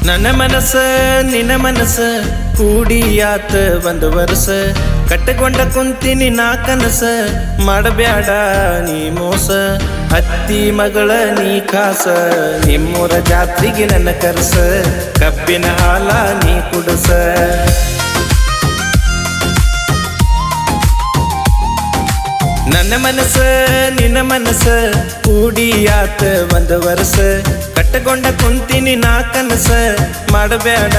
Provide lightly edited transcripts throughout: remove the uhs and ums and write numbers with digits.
ನನ್ನ ಮನಸ್ಸ ನಿನ್ನ ಮನಸ್ಸ ಕೂಡಿಯಾತ ಒಂದು ವರ್ಷ ಕಟ್ಟಕೊಂಡ ಕುಂತೀನಿ ನಾ ಕನಸ ಮಾಡಬ್ಯಾಡ ನೀ ಮೋಸ ಅತ್ತಿ ಮಗಳ ನೀ ಕಾಸ ನಿಮ್ಮೂರ ಜಾತ್ರೆಗೆ ನನ್ನ ಕರ್ಸ ಕಬ್ಬಿನ ಹಾಲ ನೀ ಕುಡಸ ನನ್ನ ಮನಸ್ಸ ನಿನ್ನ ಮನಸ್ಸ ಕೂಡಿಯಾತ ಒಂದು ವರ್ಷ ಕಟ್ಟಕೊಂಡ ಕುಂತೀನಿ ನಾ ಕನಸ ಮಾಡಬ್ಯಾಡ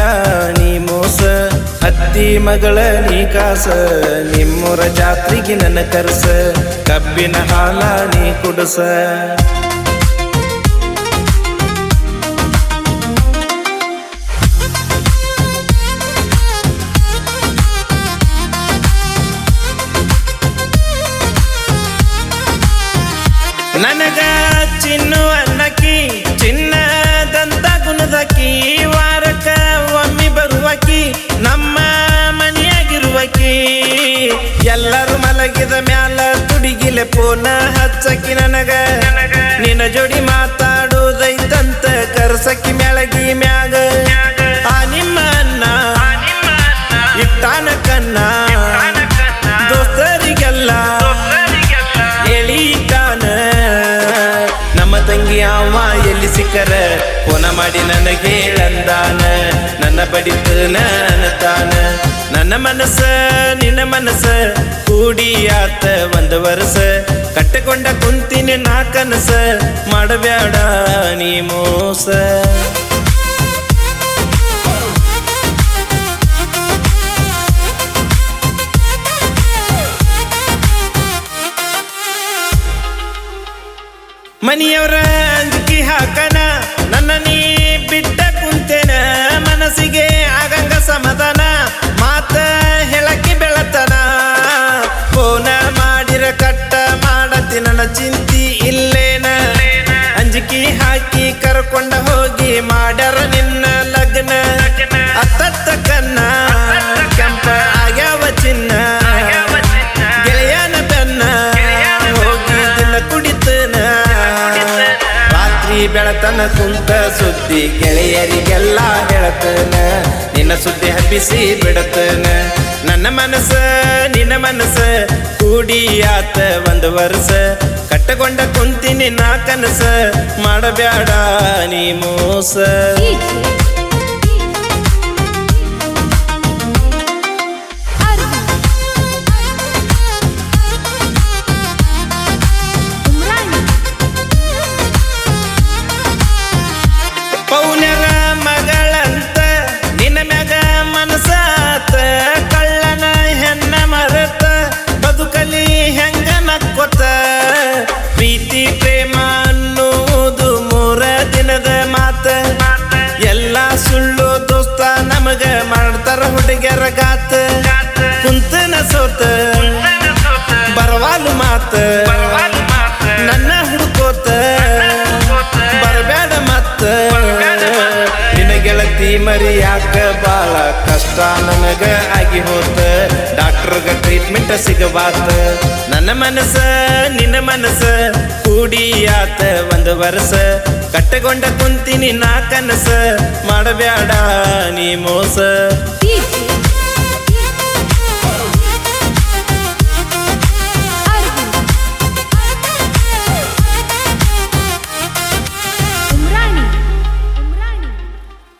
ನೀ ಮೋಸ ಅತ್ತಿ ಮಗಳ ನೀ ಕಾಸ ನಿಮ್ಮೂರ ಜಾತ್ರೆಗೆ ನನ್ನ ಕರ್ಸ ಕಬ್ಬಿನ ಹಾಲ ನೀ ಕುಡಸ ನನಗ ಚಿನ್ನು ಅನ್ನಕಿ ಚಿನ್ನದಂತ ಗುಣದಕಿ ವಾರಕ್ಕ ಒಮ್ಮೆ ಬರುವಕಿ ನಮ್ಮ ಮನೆಯಾಗಿರುವಕಿ ಎಲ್ಲರೂ ಮಲಗಿದ ಮ್ಯಾಲ ತುಡಿಗಿಲೆ ಪೋನ ಹಚ್ಚಕಿ ನನಗ ನಿನ್ನ ಜೋಡಿ ಮಾತಾಡೋದೈತಂತ ಕರ್ಸಕಿ ಮ್ಯಾಳಗಿ ಮ್ಯಾಗ ಆ ನಿಮ್ಮ ಅನ್ನ ಇಟ್ಟಾನ ಕನ್ನ ದೋಸ್ತರಿಗೆಲ್ಲ ತಂಗಿ ಅವ ಎಲ್ಲಿ ಸಿಕ್ಕರ ಫೋನ ಮಾಡಿ ನನಗೆ ಹೇಳಂದಾನ ನನ್ನ ಬಡಿತನ ತಾನ ನನ್ನ ಮನಸ್ಸ ನಿನ್ನ ಮನಸ್ಸ ಕೂಡಿಯಾತ ಒಂದು ವರ್ಷ ಕಟ್ಟಕೊಂಡ ಕುಂತೀನಿ ನಾ ಕನಸ ಮಾಡಬ್ಯಾಡ ನೀ ಮೋಸ ಮನಿಯವರ ಅಂಜಿಕೆ ಹಾಕನ ನನ್ನ ನೀ ಬಿಟ್ಟ ಕುಂತೇನ ಮನಸ್ಸಿಗೆ ಆಗಂಗ ಸಮಾಧಾನ ಮಾತ ಹೇಳಕ್ಕೆ ಬೆಳತನ ಫೋನ ಮಾಡಿರ ಕಟ್ಟ ಮಾಡತಿ ನನ್ನ ಚಿಂತಿ ಇಲ್ಲೇನ ಅಂಜಿಕೆ ಹಾಕಿ ಕರ್ಕೊಂಡ ಹೋಗಿ ಮಾಡ್ಯಾರ ನಿನ್ನ ಲಗ್ನ ಅತ್ತತ್ತ ಕನ್ನ ಕೆಂಪ ಆಗ್ಯಾವ ಚಿನ್ನ ಗೆಳೆಯನ ಬೆನ್ನ ಹೋಗಿ ದಿನ ಕುಡಿತನ ಬೆಳತನ ಕುಂತ ಸುದ್ದಿ ಗೆಳೆಯರಿಗೆಲ್ಲ ಹೇಳತನ ನಿನ್ನ ಸುದ್ದಿ ಹಬ್ಬಿಸಿ ಬಿಡತನ ನನ್ನ ಮನಸ್ಸ ನಿನ್ನ ಮನಸ್ಸ ಕೂಡಿಯಾತ ಒಂದು ವರ್ಷ ಕಟ್ಟಕೊಂಡ ಕುಂತೀನಿ ನಾ ಕನಸ ಮಾಡಬ್ಯಾಡ ನೀ ಮೋಸ ಪೌನ್ಯರ ಮಗಳಂತ ನಿನ್ನ ಮ್ಯಾಗ ಮನಸಾತ ಕಳ್ಳನ ಹೆಣ್ಣ ಮರತ ಬದುಕಲಿ ಹೆಂಗ ನಕ್ಕೊತ ಪ್ರೀತಿ ಪ್ರೇಮ ಅನ್ನುವುದು ಮೂರ ದಿನದ ಮಾತ ಎಲ್ಲ ಸುಳ್ಳು ದೋಸ್ತ ನಮಗ ಮಾಡ್ತಾರ ಹುಡುಗರ ಗಾತ ಕುಂತನ ಸೋತ ಬರವಾಲು ಮಾತ ನನ್ನ ಹುಡುಕೋತ ಬರಬೇಡ ಮತ್ತ ಗೆಳತಿ ಮರಿಯಾಕ ಬಾಳ ಕಷ್ಟ ನನಗ ಆಗಿ ಹೋತ ಡಾಕ್ಟರ್ಗ ಟ್ರೀಟ್ಮೆಂಟ್ ಸಿಗಬಾತ ನನ್ನ ಮನಸ್ಸ ನಿನ್ನ ಮನಸ್ಸ ಕೂಡಿಯಾತ ಒಂದು ವರ್ಷ ಕಟ್ಟಕೊಂಡ ಕುಂತೀನಿ ನಾ ಕನಸ ಮಾಡಬ್ಯಾಡ ನೀ ಮೋಸ